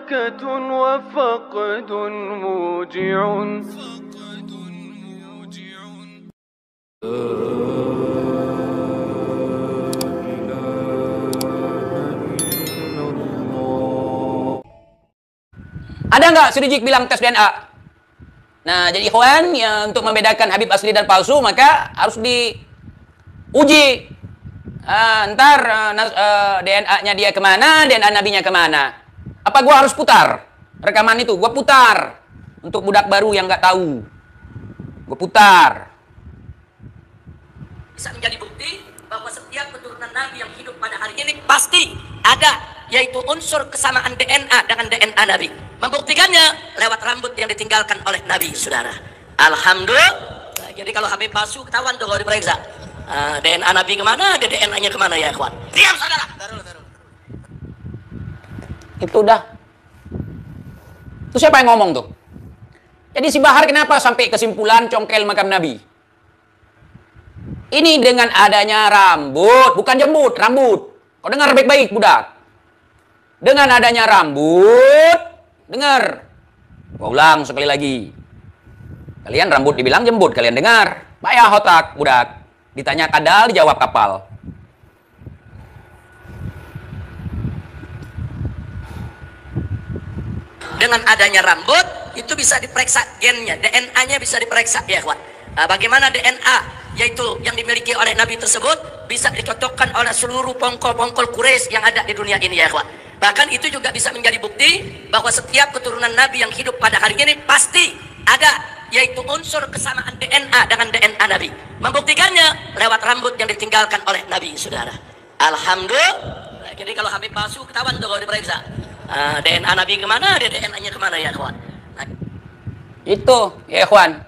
بركة وفقد موجع. Ada nggak Siddiq bilang tes DNA? Nah, jadi ikhwan, ya, untuk membedakan Habib asli dan palsu, maka harus diuji. DNA-nya dia kemana, DNA nabinya kemana. Apa gua harus putar rekaman itu? Gua putar. Untuk budak baru yang nggak tahu, gua putar. Bisa menjadi bukti bahwa setiap keturunan Nabi yang hidup pada hari ini pasti ada, yaitu unsur kesamaan DNA dengan DNA Nabi. Membuktikannya lewat rambut yang ditinggalkan oleh Nabi, saudara. Alhamdulillah. Jadi kalau Habib palsu ketahuan tuh kalau diperiksa. DNA Nabi kemana, DNA-nya kemana ya, kawan? Diam, saudara. Itu udah. Itu siapa yang ngomong tuh? Jadi si Bahar kenapa sampai kesimpulan congkel makam Nabi? Ini dengan adanya rambut, bukan jembut, rambut. Kau dengar baik-baik, budak. Dengan adanya rambut, dengar. Gua ulang sekali lagi. Kalian rambut dibilang jembut, kalian dengar. Payah otak, budak. Ditanya kadal, dijawab kapal. Dengan adanya rambut, itu bisa diperiksa gennya, DNA-nya bisa diperiksa, ya kawan. Bagaimana DNA, yaitu yang dimiliki oleh Nabi tersebut, bisa dicocokkan oleh seluruh pongkol-pongkol Quraisy yang ada di dunia ini, ya kawan. Bahkan itu juga bisa menjadi bukti bahwa setiap keturunan Nabi yang hidup pada hari ini pasti ada, yaitu unsur kesamaan DNA dengan DNA Nabi. Membuktikannya lewat rambut yang ditinggalkan oleh Nabi, saudara. Alhamdulillah. Jadi kalau Habib palsu ketahuan tuh kalau diperiksa. DNA Nabi kemana, DNA-nya kemana, ya kawan? Itu, ya kawan.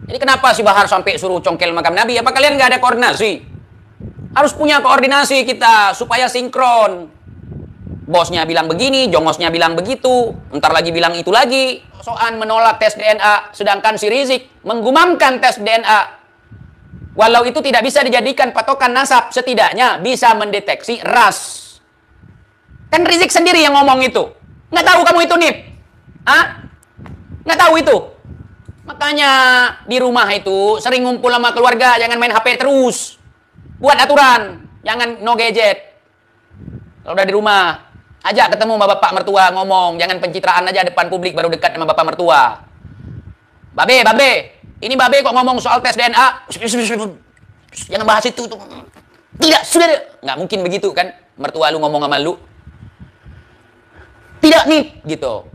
Jadi kenapa si Bahar sampai suruh congkel makam Nabi? Apa kalian nggak ada koordinasi? Harus punya koordinasi kita supaya sinkron. Bosnya bilang begini, jongosnya bilang begitu, ntar lagi bilang itu lagi. Soal menolak tes DNA, sedangkan si Rizik menggumamkan tes DNA. Walau itu tidak bisa dijadikan patokan nasab, setidaknya bisa mendeteksi ras. Kan Rizik sendiri yang ngomong itu. Nggak tahu kamu itu, Nip? Nggak tahu itu? Makanya di rumah itu sering ngumpul sama keluarga, jangan main HP terus. Buat aturan, jangan no gadget. Kalau udah di rumah, ajak ketemu sama bapak mertua ngomong, jangan pencitraan aja depan publik baru dekat sama bapak mertua. Babe, ini babe kok ngomong soal tes DNA. Jangan bahas itu. Tidak, sudah. Nggak mungkin begitu kan, mertua lu ngomong sama lu. Tidak nih, gitu.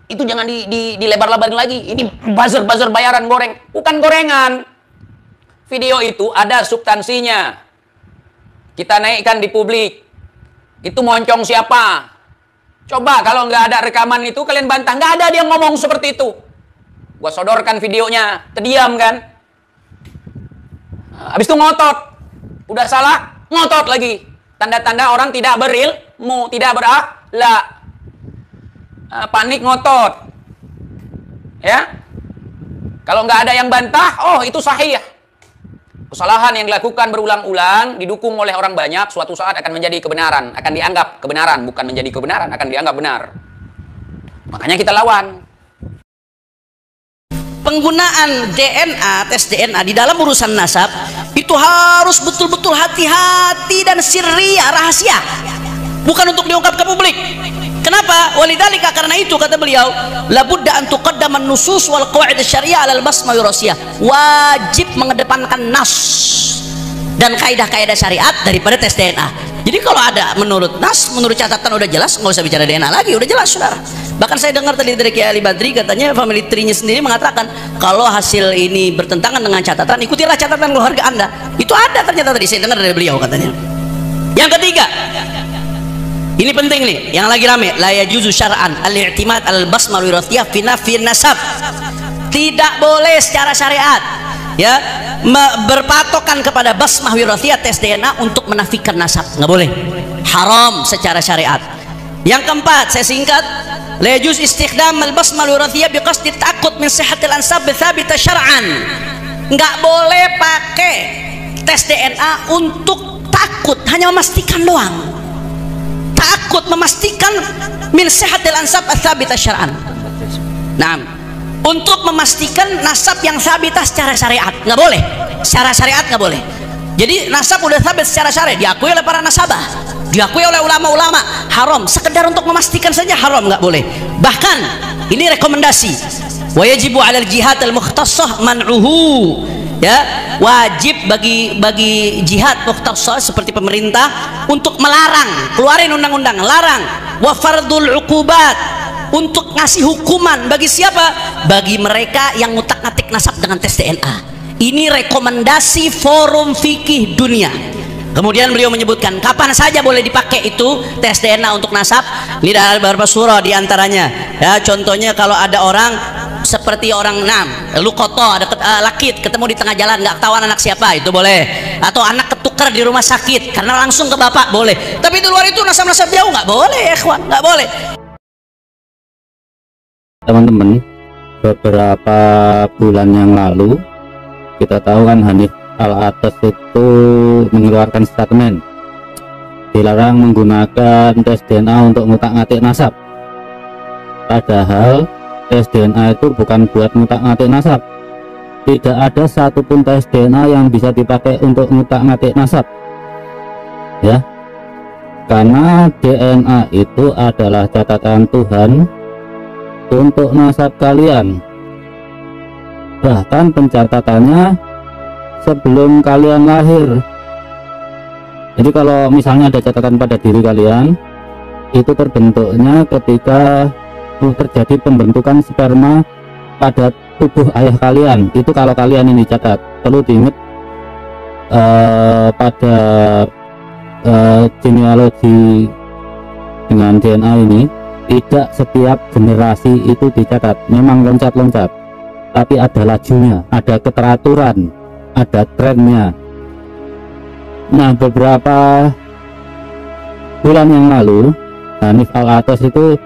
Itu jangan dilebar-lebarin lagi. Ini buzzer bayaran goreng. Bukan gorengan. Video itu ada substansinya. Kita naikkan di publik. Itu moncong siapa? Coba kalau nggak ada rekaman itu kalian bantah. Nggak ada dia ngomong seperti itu. Gua sodorkan videonya. Terdiam kan? Habis itu ngotot. Udah salah, ngotot lagi. Tanda-tanda orang tidak berilmu, tidak berakhlak. Panik ngotot. Ya? Kalau nggak ada yang bantah, oh itu sahih. Kesalahan yang dilakukan berulang-ulang, didukung oleh orang banyak, suatu saat akan menjadi kebenaran. Akan dianggap kebenaran, bukan menjadi kebenaran, akan dianggap benar. Makanya kita lawan. Penggunaan DNA, tes DNA di dalam urusan nasab, itu harus betul-betul hati-hati dan sirriyah, rahasia. Bukan untuk diungkap ke publik. Kenapa? Walidhalika, karena itu kata beliau, labudda an tuqaddama an-nusus wal qawaid asy-syariah 'ala al-basmah wirasiyah. Wajib mengedepankan nas dan kaidah-kaidah syariat daripada tes DNA. Jadi kalau ada menurut nas, menurut catatan udah jelas, nggak usah bicara DNA lagi, udah jelas, saudara. Bahkan saya dengar tadi dari Kiai Ali Badri, katanya family tree-nya sendiri mengatakan kalau hasil ini bertentangan dengan catatan, ikutilah catatan keluarga Anda. Itu ada ternyata tadi saya dengar dari beliau katanya. Yang ketiga, ini penting nih, yang lagi rame, la yajuzu syar'an al-i'timad al-basmah wirasiyah fi nafi nasab. Tidak boleh secara syariat ya berpatokan kepada basmah wirasiyah tes DNA untuk menafikan nasab, nggak boleh, haram secara syariat. Yang keempat, saya singkat, la yajuz istikhdam al-basmah wirasiyah biqasdi ta'aqqud min sihhatil ansab thabita syar'an. Nggak boleh pakai tes DNA untuk takut, hanya memastikan doang. Takut memastikan min sihhatil ansab ats-tsabitah syar'an. Nah, untuk memastikan nasab yang sabitah secara syariat, nggak boleh. Secara syariat nggak boleh. Jadi nasab udah sabit secara syariat, diakui oleh para nasabah, diakui oleh ulama-ulama, haram. Sekedar untuk memastikan saja haram, nggak boleh. Bahkan ini rekomendasi. Wa yajibu 'alal jihad al-mukhtassah man'uhu. Ya, wajib bagi jihad mukhtassah seperti pemerintah untuk melarang, keluarin undang-undang, larang. Wa fardul 'uqubat, untuk ngasih hukuman bagi siapa? Bagi mereka yang ngutak-ngatik nasab dengan tes DNA. Ini rekomendasi forum fikih dunia. Kemudian beliau menyebutkan kapan saja boleh dipakai itu tes DNA untuk nasab. Ini ada beberapa surah diantaranya. Ya, contohnya kalau ada orang seperti orang lukoto, ada lakit ketemu di tengah jalan, nggak tahu anak siapa, itu boleh. Atau anak ketukar di rumah sakit karena langsung ke bapak, boleh. Tapi di luar itu nasab-nasab jauh nggak boleh, ikhwan, nggak boleh. Teman-teman, beberapa bulan yang lalu kita tahu kan Hanif Al-Atas itu mengeluarkan statement dilarang menggunakan tes DNA untuk ngutak-ngatik nasab. Padahal tes DNA itu bukan buat ngutak-ngatik nasab. Tidak ada satupun tes DNA yang bisa dipakai untuk ngutak-ngatik nasab, ya, karena DNA itu adalah catatan Tuhan untuk nasab kalian. Bahkan pencatatannya sebelum kalian lahir. Jadi kalau misalnya ada catatan pada diri kalian, itu terbentuknya ketika terjadi pembentukan sperma pada tubuh ayah kalian. Itu kalau kalian ini catat. Perlu diingat pada genealogi dengan DNA ini, tidak setiap generasi itu dicatat. Memang loncat-loncat, tapi ada lajunya, ada keteraturan, ada trennya. Nah, beberapa bulan yang lalu Hanif Al-Atas itu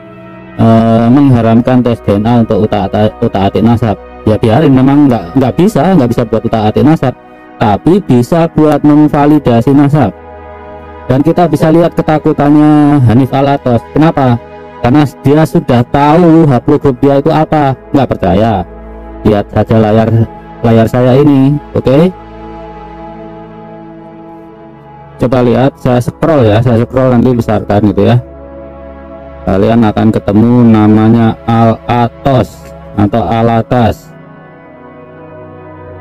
mengharamkan tes DNA untuk utak-atik nasab. Ya biarin, memang nggak bisa buat utak-atik nasab, tapi bisa buat memvalidasi nasab. Dan kita bisa lihat ketakutannya Hanif Al-Atas. Kenapa? Karena dia sudah tahu haplogrup dia itu apa. Nggak percaya, lihat saja layar saya ini. Oke, coba lihat, saya scroll nanti besarkan gitu ya. Kalian akan ketemu namanya Al-Atas atau Al-Atas.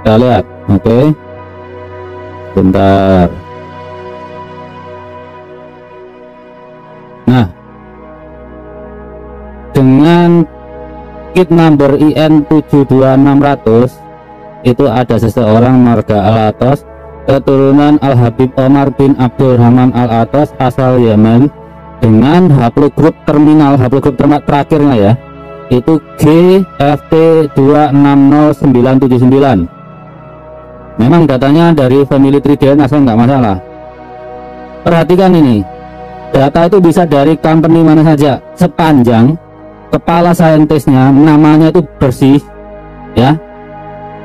Kita lihat, oke. Bentar. Nah, dengan kit number IN 72600 itu ada seseorang marga Al-Atas, keturunan Al-Habib Omar bin Abdurrahman Al-Atas asal Yaman, dengan haplogrup terminal, haplogrup terakhirnya ya, itu GFT260979. Memang datanya dari family tree DNA, asal nggak masalah. Perhatikan ini, data itu bisa dari company mana saja, sepanjang kepala saintisnya namanya itu bersih ya,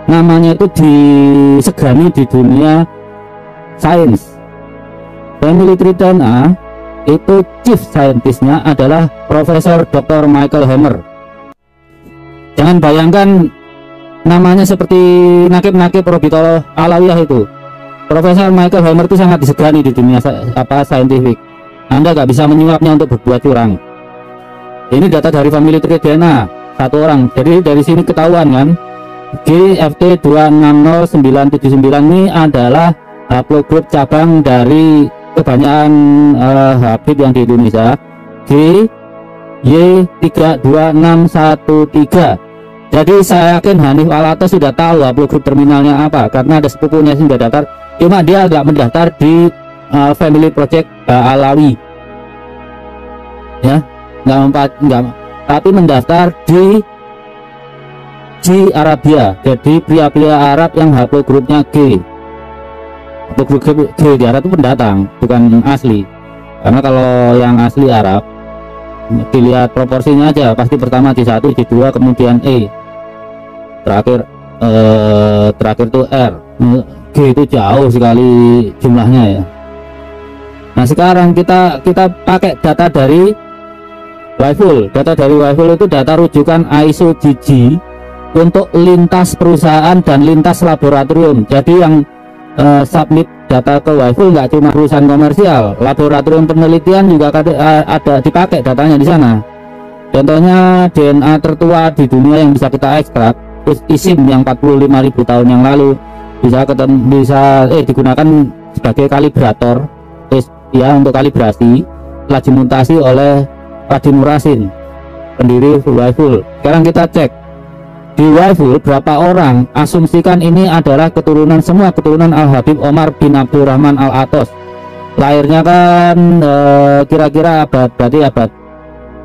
namanya itu disegani di dunia sains. Family tree DNA itu chief scientistnya adalah Profesor Dr. Michael Hammer. Jangan bayangkan namanya seperti nakib-nakib Robito Alawiyah itu. Profesor Michael Hammer itu sangat disegani di dunia saintifik. Anda nggak bisa menyuapnya untuk berbuat curang. Ini data dari family tree DNA satu orang. Jadi dari sini ketahuan kan, GFT260979 ini adalah haplogrup cabang dari kebanyakan Habib yang di Indonesia, GY32613. Jadi saya yakin Hanif Al-Atas sudah tahu haplogrup terminalnya apa, karena ada sepupunya yang sudah daftar. Cuma dia agak mendaftar di Family Project Alawi ya, enggak, tapi mendaftar di Arabia. Jadi pria-pria Arab yang haplogrupnya G. Haplogrup G di Arab itu pendatang, bukan asli. Karena kalau yang asli Arab, dilihat proporsinya aja, pasti pertama G1, G2, kemudian E, terakhir tuh R. G itu jauh sekali jumlahnya ya. Nah sekarang kita pakai data dari Waiful, data dari Waiful itu data rujukan ISO GG untuk lintas perusahaan dan lintas laboratorium. Jadi yang submit data ke Waiful nggak cuma perusahaan komersial, laboratorium penelitian juga ada dipakai datanya di sana. Contohnya DNA tertua di dunia yang bisa kita ekstrak, ISIM yang 45.000 tahun yang lalu bisa digunakan sebagai kalibrator, ya, untuk kalibrasi, telah dimutasi oleh Raden Murasin, pendiri Waiful. Sekarang kita cek di Waiful berapa orang, asumsikan ini adalah semua keturunan Al Habib Omar bin Abdurrahman Al Atos. Lahirnya kan kira-kira berarti abad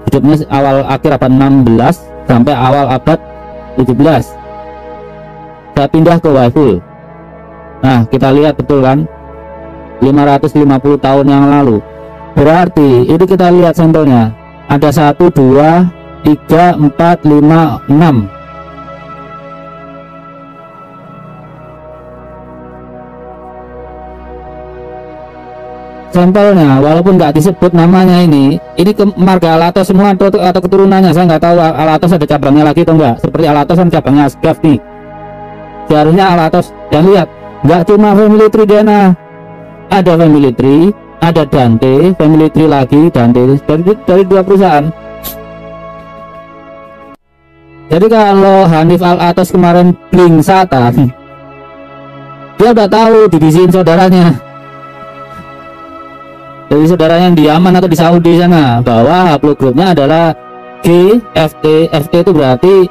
hidupnya awal akhir abad 16 sampai awal abad 17. Saya pindah ke Waiful. Nah, kita lihat betul kan, 550 tahun yang lalu. Berarti ini kita lihat sampelnya ada 1, 2, 3, 4, 5, 6. Sampelnya walaupun nggak disebut namanya, ini ke marga Alatos semua atau keturunannya. Saya nggak tahu Alatos ada cabangnya lagi atau enggak. Seperti Alatos kan cabangnya Asgaf nih, seharusnya Alatos. Dan lihat, nggak cuma family tree DNA, ada family tree, ada Dante, family tree lagi Dante dari 2 perusahaan. Jadi kalau Hanif Al Atos kemarin bling Satan, dia udah tahu divisiin saudaranya. Jadi saudaranya yang di Yaman atau di Saudi sana, bahwa haplogroupnya adalah GFT. FT itu berarti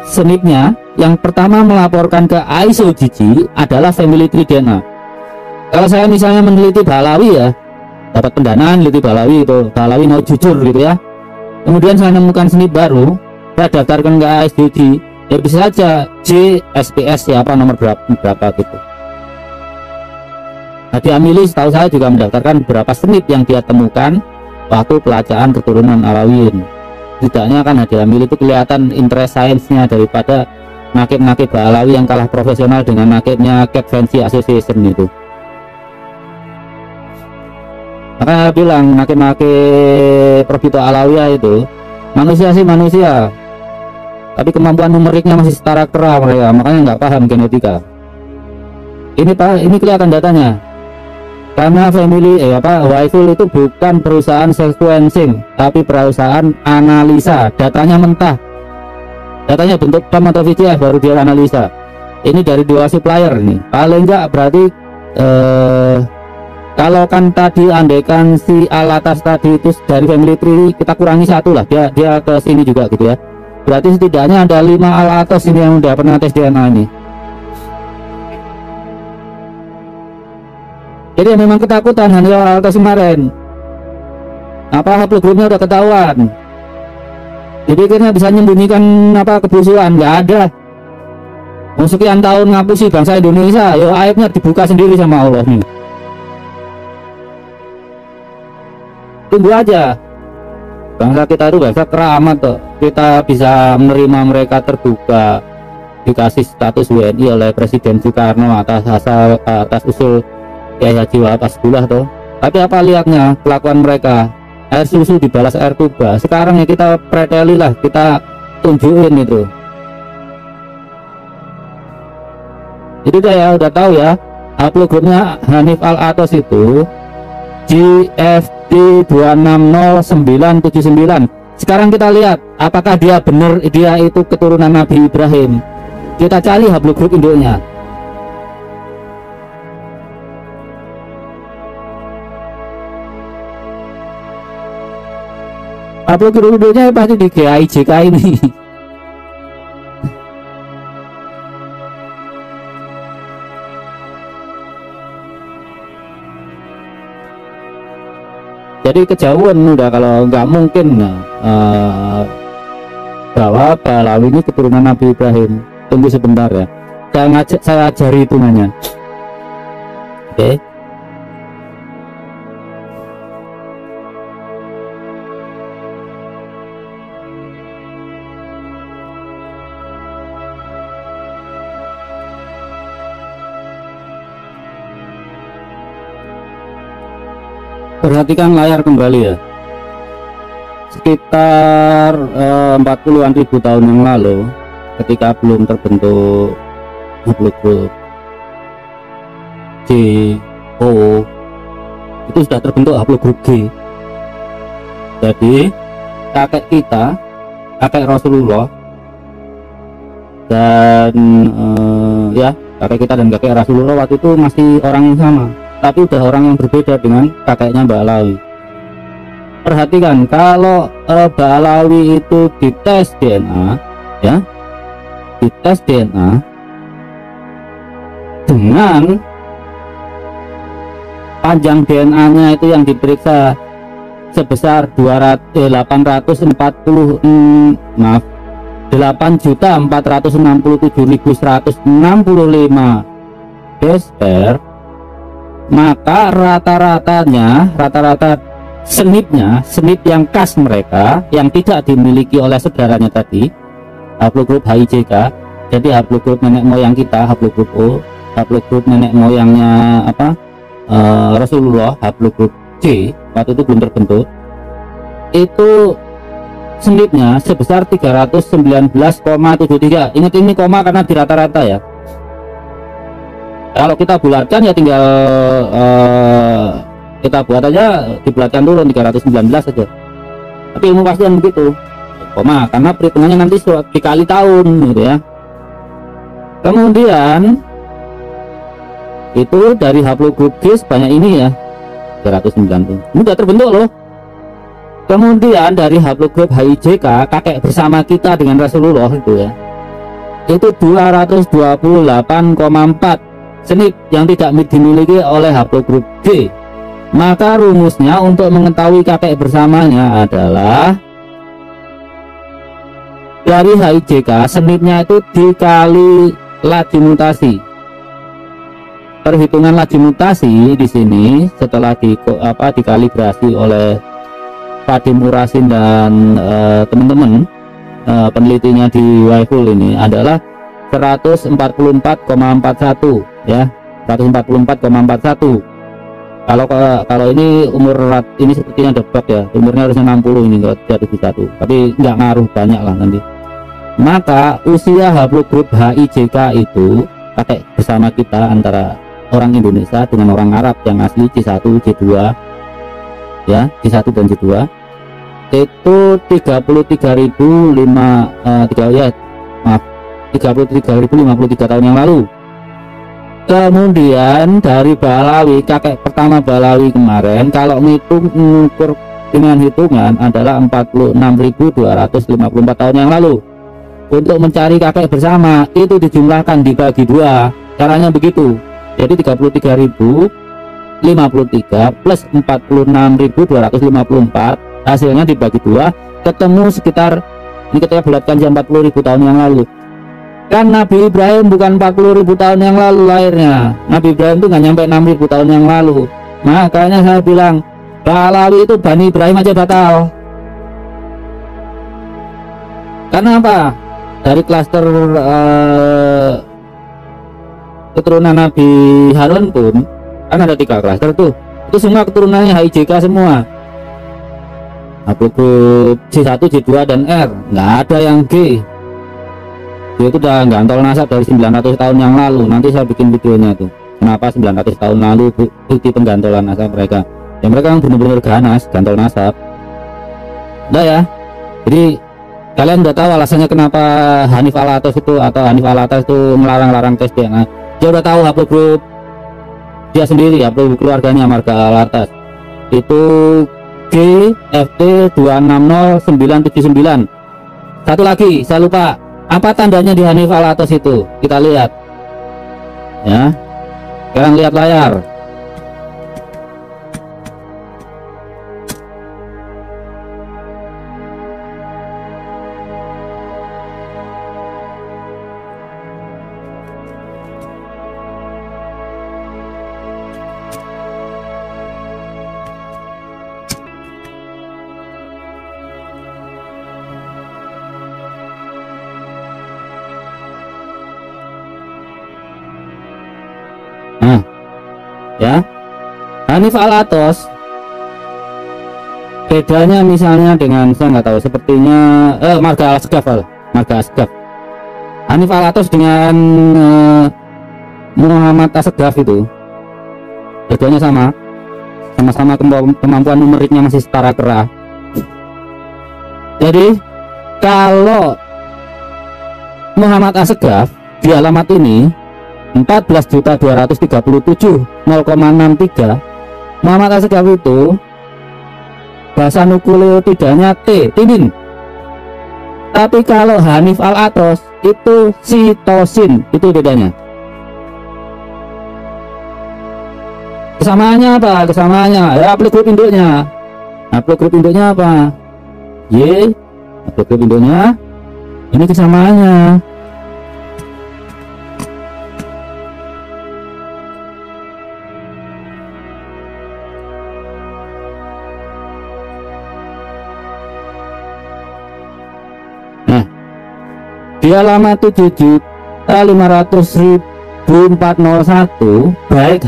SNP-nya yang pertama melaporkan ke ISO GG adalah family tree DNA. Kalau saya misalnya meneliti Balawi, ya, dapat pendanaan meneliti Balawi, itu Balawi mau jujur gitu ya, kemudian saya menemukan SNP baru, saya daftarkan ke ISGG, ya bisa saja JSPS siapa nomor berapa gitu. Hadi Amili setahu saya juga mendaftarkan beberapa SNP yang dia temukan waktu pelajaran keturunan Alawiyyin. Tidaknya kan Hadi Amili itu kelihatan interest science-nya daripada nakib-nakib Alawi yang kalah profesional dengan nakibnya Cat Fancy Association itu. Makanya bilang nakib-nakib Probito Alawiyah itu manusia sih manusia, tapi kemampuan numeriknya masih setara kera mereka, makanya nggak paham genetika. Ini kelihatan datanya. Karena family Waiful itu bukan perusahaan sequencing, tapi perusahaan analisa. Datanya mentah, datanya bentuk PAM atau VCF baru dia analisa. Ini dari 2 supplier nih, paling enggak berarti kalau kan tadi andaikan si Alatas tadi itu dari family tree kita kurangi 1 lah, dia ke sini juga gitu ya, berarti setidaknya ada 5 Alatas ini yang udah pernah tes DNA ini. Jadi memang ketakutan Hanif Al Atos kemarin, apa haplogroupnya udah ketahuan, dipikirnya bisa menyembunyikan kebusuan. Nggak ada. Sekian tahun ngapusi bangsa Indonesia, yo aibnya dibuka sendiri sama Allah nih. Tunggu aja, bangsa kita itu bangsa keramat tuh, kita bisa menerima mereka terbuka, dikasih status WNI oleh Presiden Soekarno atas usul Kiai Haji Wahab Asbullah tuh. Tapi apa lihatnya kelakuan mereka, air susu dibalas air tuba. Sekarang ya kita preteli lah, kita tunjukin itu. Jadi udah tahu ya, haplogroupnya Hanif Al Atos itu GFT 2600979. Sekarang kita lihat apakah dia benar dia itu keturunan Nabi Ibrahim. Kita cari haplogroup induknya. Haplogroup induknya pasti di GIJK ini. Jadi kejauhan udah, kalau nggak mungkin bahwa Balawi ini keturunan Nabi Ibrahim. Tunggu sebentar ya, saya ajari hitungannya. Oke. Perhatikan layar kembali ya. sekitar 40-an ribu tahun yang lalu, ketika belum terbentuk haplogrup J, O, itu sudah terbentuk haplogrup G. Jadi kakek kita, kakek Rasulullah, dan ya kakek kita dan kakek Rasulullah waktu itu masih orang yang sama, tapi udah orang yang berbeda dengan kakeknya Mbak Alawi. Perhatikan, kalau Mbak Alawi itu dites DNA, ya, dites DNA dengan panjang DNA-nya itu yang diperiksa sebesar 8.467.165 desper, maka rata senip yang khas mereka yang tidak dimiliki oleh saudaranya tadi, haplogrup HIJK. Jadi haplogrup nenek moyang kita haplogrup O, haplogrup nenek moyangnya Rasulullah haplogrup C, waktu itu belum terbentuk, itu senipnya sebesar 319,73. Ingat ini koma karena di rata-rata ya. Kalau kita bulatkan ya tinggal kita buat aja, dibulatkan turun 319 saja. Tapi ilmu pastian begitu, koma, karena perhitungannya nanti dikali tahun gitu ya. Kemudian itu dari haplogrup G sebanyak ini ya, 390. Ini udah terbentuk loh. Kemudian dari haplogrup HIJK, kakek bersama kita dengan Rasulullah itu ya, itu 228,4 senip yang tidak dimiliki oleh haplogrup G. Maka rumusnya untuk mengetahui kakek bersamanya adalah dari HIJK senipnya itu dikali laju mutasi. Perhitungan laju mutasi di sini setelah dikalibrasi oleh Pak Dimurasin dan teman-teman penelitinya di Waiful ini adalah 144,41 ya, 144,41. Kalau ini umur ini sepertinya debat ya, umurnya harusnya 60 ini kalau 71, tapi nggak ngaruh banyak lah nanti. Maka usia haplogrup HIJK itu kakek bersama kita antara orang Indonesia dengan orang Arab yang asli C1 C2 ya, C1 dan C2 itu 33.053 tahun yang lalu. Kemudian dari Balawi, kakek pertama Balawi kemarin, kalau mengukur dengan hitungan adalah 46.254 tahun yang lalu. Untuk mencari kakek bersama itu dijumlahkan dibagi 2, caranya begitu. Jadi 33.053 plus 46.254, hasilnya dibagi 2, ketemu sekitar, ini kita bulatkan jam 40.000 tahun yang lalu. Kan Nabi Ibrahim bukan 40.000 tahun yang lalu lahirnya, Nabi Ibrahim itu nggak nyampe 6.000 tahun yang lalu. Makanya saya bilang Balawi itu Bani Ibrahim aja batal. Karena apa? Dari klaster keturunan Nabi Harun pun kan ada 3 klaster tuh, itu semua keturunannya HIJK semua, haplogrup C1, C2 dan R, nggak ada yang G. Dia itu udah gantol nasab dari 900 tahun yang lalu. Nanti saya bikin videonya tuh, kenapa 900 tahun lalu bukti penggantolan nasab mereka. Ya mereka yang benar-benar ganas gantol nasab. Udah ya, jadi kalian udah tahu alasannya kenapa Hanif Alatas itu melarang-larang tes DNA. Dia udah tahu haplogrup dia sendiri, haplogrup keluarganya marga Alatas itu G FT 260979. Satu lagi saya lupa, apa tandanya di Hanif Alatas itu? Kita lihat ya, sekarang lihat layar. Ya, Hanif Alatas Bedanya misalnya dengan, saya nggak tahu, sepertinya marga Asgaf. Hanif Al-Atos dengan Muhammad Asgaf itu bedanya sama-sama kemampuan numeriknya masih setara kera. Jadi kalau Muhammad Asgaf di alamat ini 14.237.0,63, Muhammad Asgaf itu bahasa nukleotidanya T, timin. Tapi kalau Hanif Al-Atos itu sitosin, itu bedanya. Kesamaannya apa? Kesamaannya ya haplogrup induknya. Haplogrup induknya apa? Y. Haplogrup induknya ini kesamaannya. Di alamat 7.500.401 baik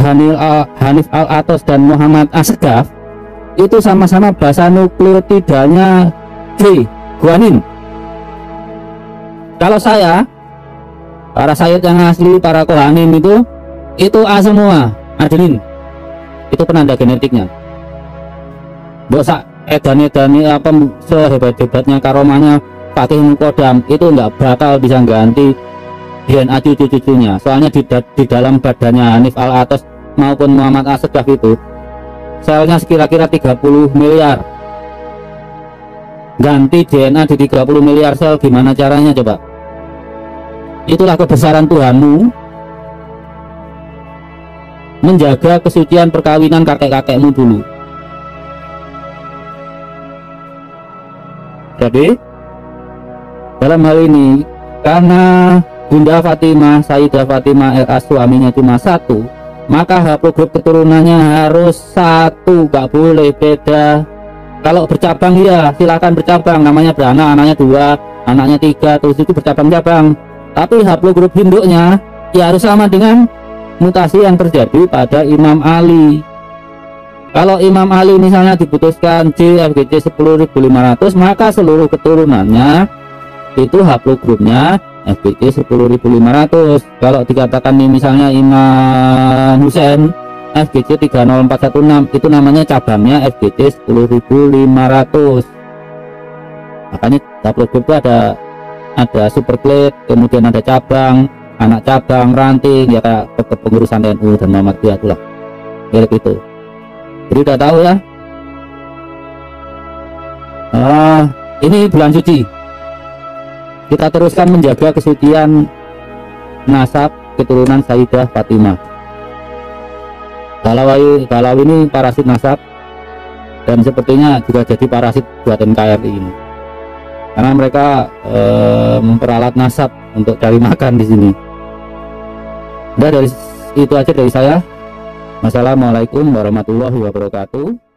Hanif Al-Atos dan Muhammad Asgaf itu sama-sama basa nukleotidanya G, guanin. Kalau para sayyid yang asli, para kohanim itu A semua, adenin. Itu penanda genetiknya. Bosak edan-edani apa sehebat-hebatnya karomanya Fatih Mukodam itu nggak bakal bisa ganti DNA cucu-cucunya. Soalnya di dalam badannya Hanif Al-Atos maupun Muhammad Asgaf itu selnya sekira-kira 30 miliar. Ganti DNA di 30 miliar sel gimana caranya coba? Itulah kebesaran Tuhanmu menjaga kesucian perkawinan kakek-kakekmu dulu. Jadi dalam hal ini karena Bunda Fatimah, Sayyidah Fatimah LA suaminya cuma satu, maka haplogrup keturunannya harus satu, gak boleh beda. Kalau bercabang ya silakan bercabang, namanya beranak, anaknya 2, anaknya 3, terus itu bercabang-cabang. Tapi haplogrup induknya ya harus sama dengan mutasi yang terjadi pada Imam Ali. Kalau Imam Ali misalnya diputuskan J FGC 10.500, maka seluruh keturunannya itu haplogrupnya FGC 10.500. Kalau dikatakan nih misalnya Imam Husain FGC 30416, itu namanya cabangnya FGC 10.500. Makanya haplogrup itu ada superklid, kemudian ada cabang, anak cabang, ranting, ya kayak kepengurusan NU dan Muhammadiyah itulah mirip itu. Jadi udah tahu ya. Ini bulan suci, kita teruskan menjaga kesucian nasab keturunan Sayyidah Fatimah. Kalau ini parasit nasab dan sepertinya juga jadi parasit buat NKRI ini, karena mereka memperalat nasab untuk cari makan di sini. Udah, dari itu aja dari saya. Wassalamualaikum warahmatullahi wabarakatuh.